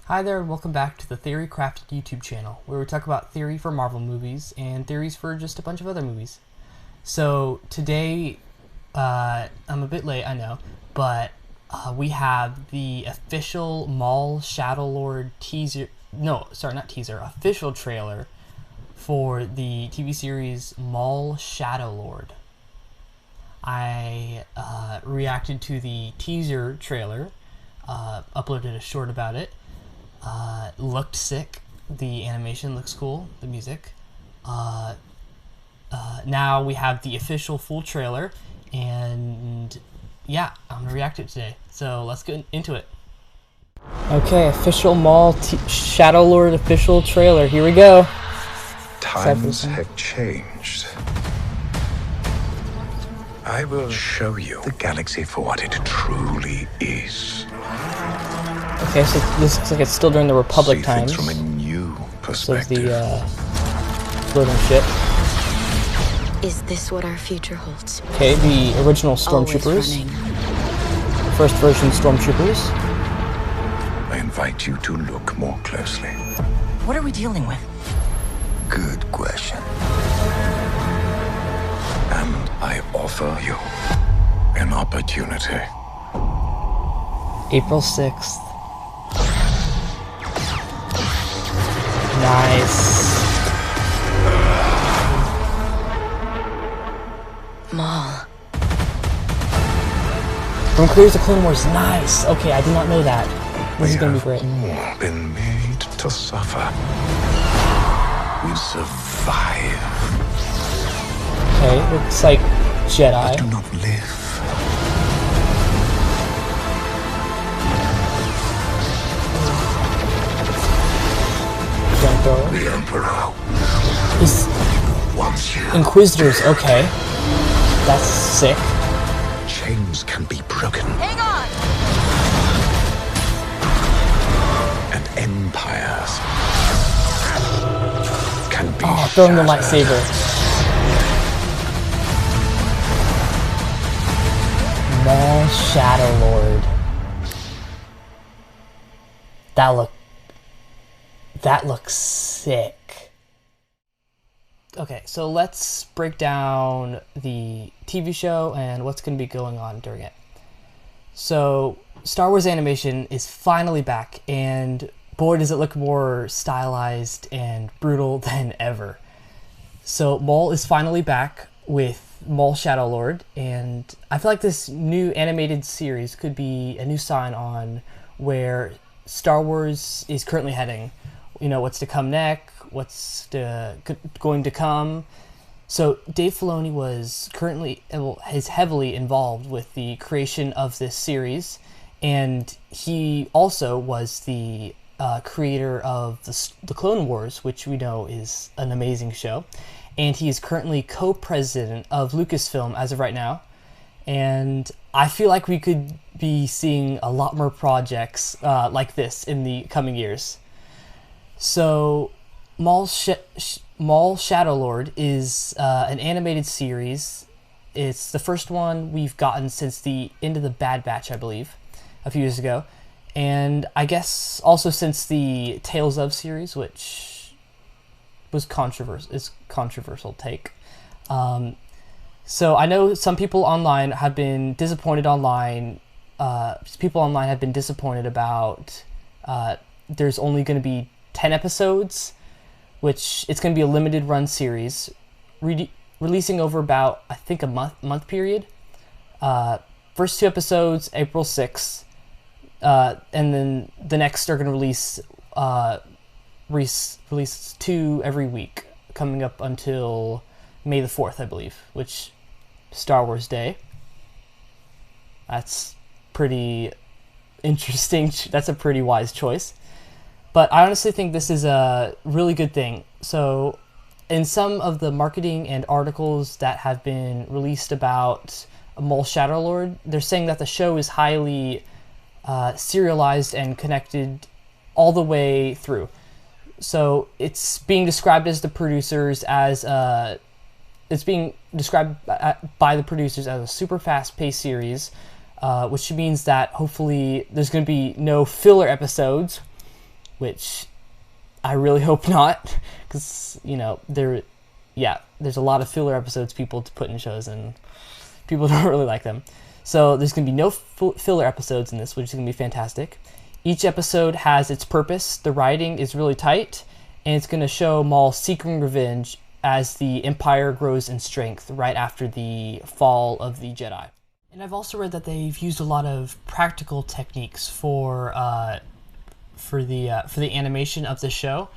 Hi there, and welcome back to the Theory Crafted YouTube channel, where we talk about theory for Marvel movies and theories for just a bunch of other movies. So today, I'm a bit late, I know, but we have the official Maul Shadow Lord teaser. No, sorry, not teaser. Official trailer for the TV series Maul Shadow Lord. I reacted to the teaser trailer, uploaded a short about it. Looked sick. The animation looks cool. The music. Now we have the official full trailer, and yeah, I'm gonna react to it today. So let's get into it. Okay, official Maul Shadow Lord official trailer. Here we go. Times have changed. I will show you the galaxy for what it truly is. Okay, so this looks like it's still during the Republic See times. things from a new So perspective. the floating ship. Is this what our future holds? Okay, the original Always stormtroopers. running. First version stormtroopers. I invite you to look more closely. What are we dealing with? Good question. And I offer you an opportunity. April 6th. Nice. Maul. From Clears the Clone Wars. Nice. Okay, I did not know that. This is gonna be great. All been made to suffer. We survive. Okay, looks like Jedi. Do not live. The Emperor He's wants you. Inquisitors. Okay, that's sick. Chains can be broken. Hang on! And empires can be Oh, throwing the shattered. lightsaber. Maul Shadow Lord. That looks sick. Okay, so let's break down the TV show and what's going to be going on during it. So, Star Wars animation is finally back, and boy, does it look more stylized and brutal than ever. So, Maul is finally back with Maul Shadow Lord, and I feel like this new animated series could be a new sign on where Star Wars is currently heading. You know, what's to come next, what's going to come. So Dave Filoni is heavily involved with the creation of this series, and he also was the creator of the Clone Wars, which we know is an amazing show, and he is currently co-president of Lucasfilm as of right now, and I feel like we could be seeing a lot more projects like this in the coming years. So, Maul Shadow Lord is an animated series. It's the first one we've gotten since the end of the Bad Batch, I believe, a few years ago. And I guess also since the Tales of series, which was controversial take. So I know some people online have been disappointed people online have been disappointed about there's only going to be 10 episodes, which it's going to be a limited run series, releasing over about, I think, a month period. First 2 episodes, April 6th, and then the next are going to release 2 every week, coming up until May the 4th, I believe, which Star Wars Day. That's pretty interesting. That's a pretty wise choice. But I honestly think this is a really good thing. So, in some of the marketing and articles that have been released about Maul Shadow Lord, they're saying that the show is highly serialized and connected all the way through. So, it's being described as the producers as it's being described by the producers as a super fast-paced series, which means that hopefully there's going to be no filler episodes. which I really hope not, because, there's a lot of filler episodes people to put in shows, and people don't really like them. So there's going to be no filler episodes in this, which is going to be fantastic. Each episode has its purpose. The writing is really tight, and it's going to show Maul seeking revenge as the Empire grows in strength right after the fall of the Jedi. And I've also read that they've used a lot of practical techniques for the animation of the show,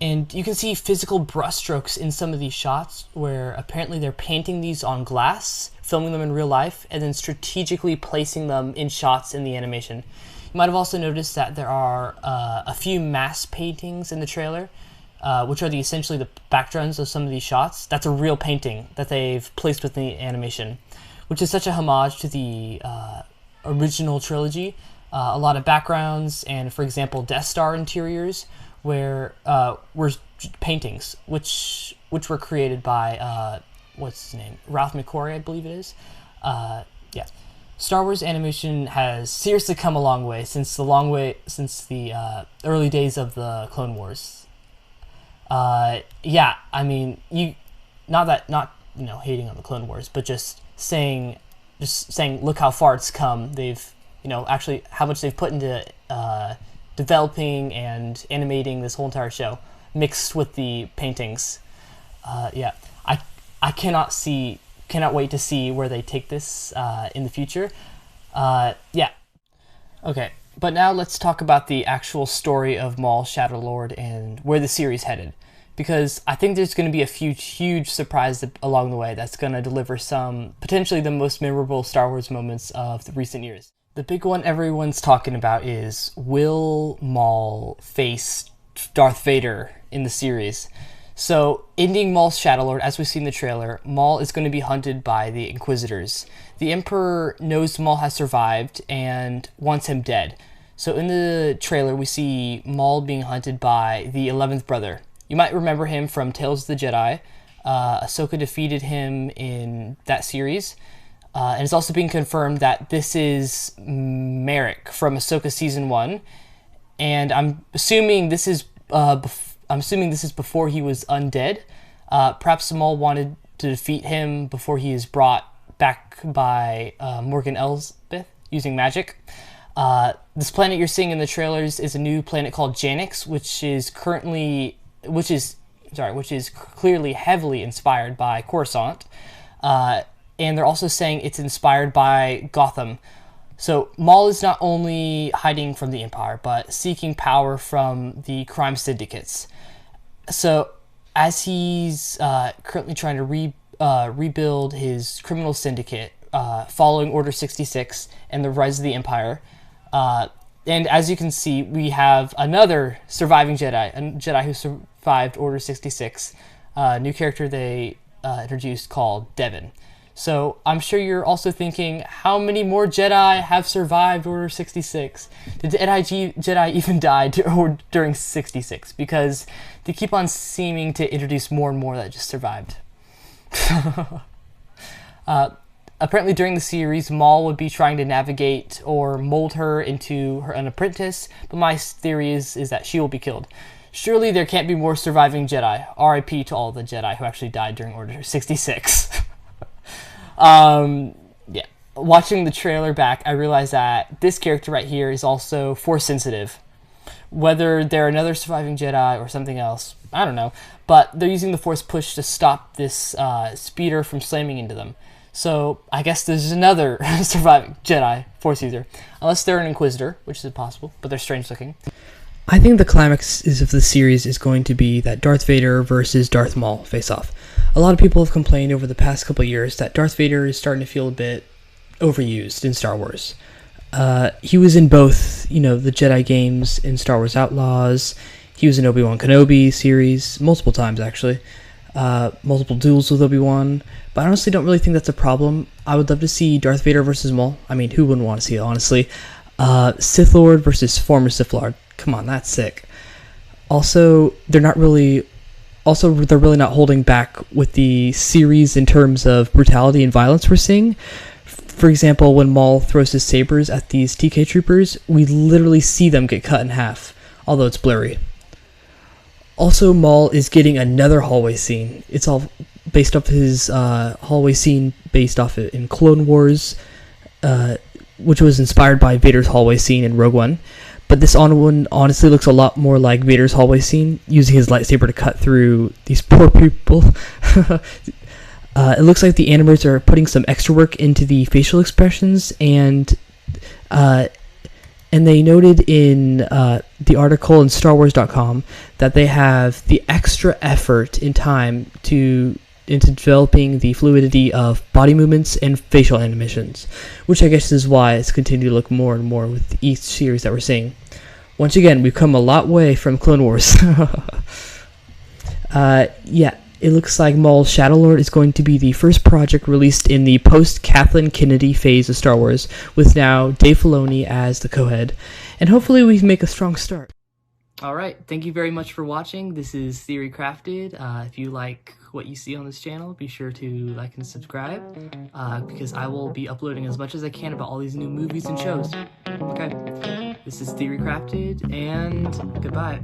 and you can see physical brushstrokes in some of these shots where apparently they're painting these on glass, filming them in real life, and then strategically placing them in shots in the animation. You might have also noticed that there are a few mass paintings in the trailer, which are essentially the backgrounds of some of these shots. That's a real painting that they've placed within the animation, which is such a homage to the original trilogy. A lot of backgrounds and, for example, Death Star interiors were paintings, which were created by what's his name, Ralph McQuarrie, I believe it is. Star Wars animation has seriously come a long way since the early days of the Clone Wars. I mean, not hating on the Clone Wars, but just saying, look how far it's come. They've, actually how much they've put into developing and animating this whole entire show, mixed with the paintings. I cannot wait to see where they take this in the future. Okay, but now let's talk about the actual story of Maul Shadow Lord and where the series headed, because I think there's going to be a huge surprise along the way that's going to deliver some potentially the most memorable Star Wars moments of the recent years. The big one everyone's talking about is, will Maul face Darth Vader in the series? So, ending Maul's Shadow Lord, as we see in the trailer, Maul is going to be hunted by the Inquisitors. The Emperor knows Maul has survived and wants him dead. So in the trailer, we see Maul being hunted by the 11th brother. You might remember him from Tales of the Jedi. Ahsoka defeated him in that series. And it's also being confirmed that this is Merrick from Ahsoka Season 1. And I'm assuming this is before he was undead. Perhaps Maul wanted to defeat him before he is brought back by Morgan Elsbeth using magic. This planet you're seeing in the trailers is a new planet called Janix, which is clearly heavily inspired by Coruscant. And they're also saying it's inspired by Gotham. So Maul is not only hiding from the Empire, but seeking power from the crime syndicates. So as he's currently trying to rebuild his criminal syndicate, following Order 66 and the rise of the Empire, and as you can see, we have another surviving Jedi, a Jedi who survived Order 66, a new character they introduced called Devin. So I'm sure you're also thinking, how many more Jedi have survived Order 66? Did the Jedi even die during 66? Because they keep on seeming to introduce more and more that just survived. Apparently during the series, Maul would be trying to navigate or mold her into an apprentice, but my theory is that she will be killed. Surely there can't be more surviving Jedi. R.I.P. to all the Jedi who actually died during Order 66. Watching the trailer back, I realized that this character right here is also Force sensitive. Whether they're another surviving Jedi or something else, I don't know. But they're using the Force push to stop this speeder from slamming into them. So I guess there's another surviving Jedi Force user. Unless they're an Inquisitor, which is impossible, but they're strange looking. I think the climax of the series is going to be that Darth Vader versus Darth Maul face off. A lot of people have complained over the past couple of years that Darth Vader is starting to feel a bit overused in Star Wars. He was in both, the Jedi games in Star Wars Outlaws. He was in Obi-Wan Kenobi series multiple times, actually. Multiple duels with Obi-Wan. But I honestly don't really think that's a problem. I would love to see Darth Vader versus Maul. I mean, who wouldn't want to see it, honestly? Sith Lord versus former Sith Lord. Come on, that's sick. Also, they're really not holding back with the series in terms of brutality and violence we're seeing. For example, when Maul throws his sabers at these TK troopers, we literally see them get cut in half although it's blurry. Also, Maul is getting another hallway scene. It's all based off his hallway scene based off in Clone Wars, which was inspired by Vader's hallway scene in Rogue One. But this one honestly looks a lot more like Vader's hallway scene, using his lightsaber to cut through these poor people. It looks like the animators are putting some extra work into the facial expressions, and they noted in the article in StarWars.com that they have the extra effort and time into developing the fluidity of body movements and facial animations, which I guess is why it's continued to look more and more with each series that we're seeing. Once again, we've come a lot way from Clone Wars. Yeah, it looks like Maul Shadow Lord is going to be the first project released in the post-Kathleen Kennedy phase of Star Wars, with now Dave Filoni as the co-head, and hopefully we can make a strong start. Alright, thank you very much for watching. This is Theory Crafted. If you like what you see on this channel, be sure to like and subscribe, because I will be uploading as much as I can about all these new movies and shows. Okay, this is Theory Crafted, and goodbye.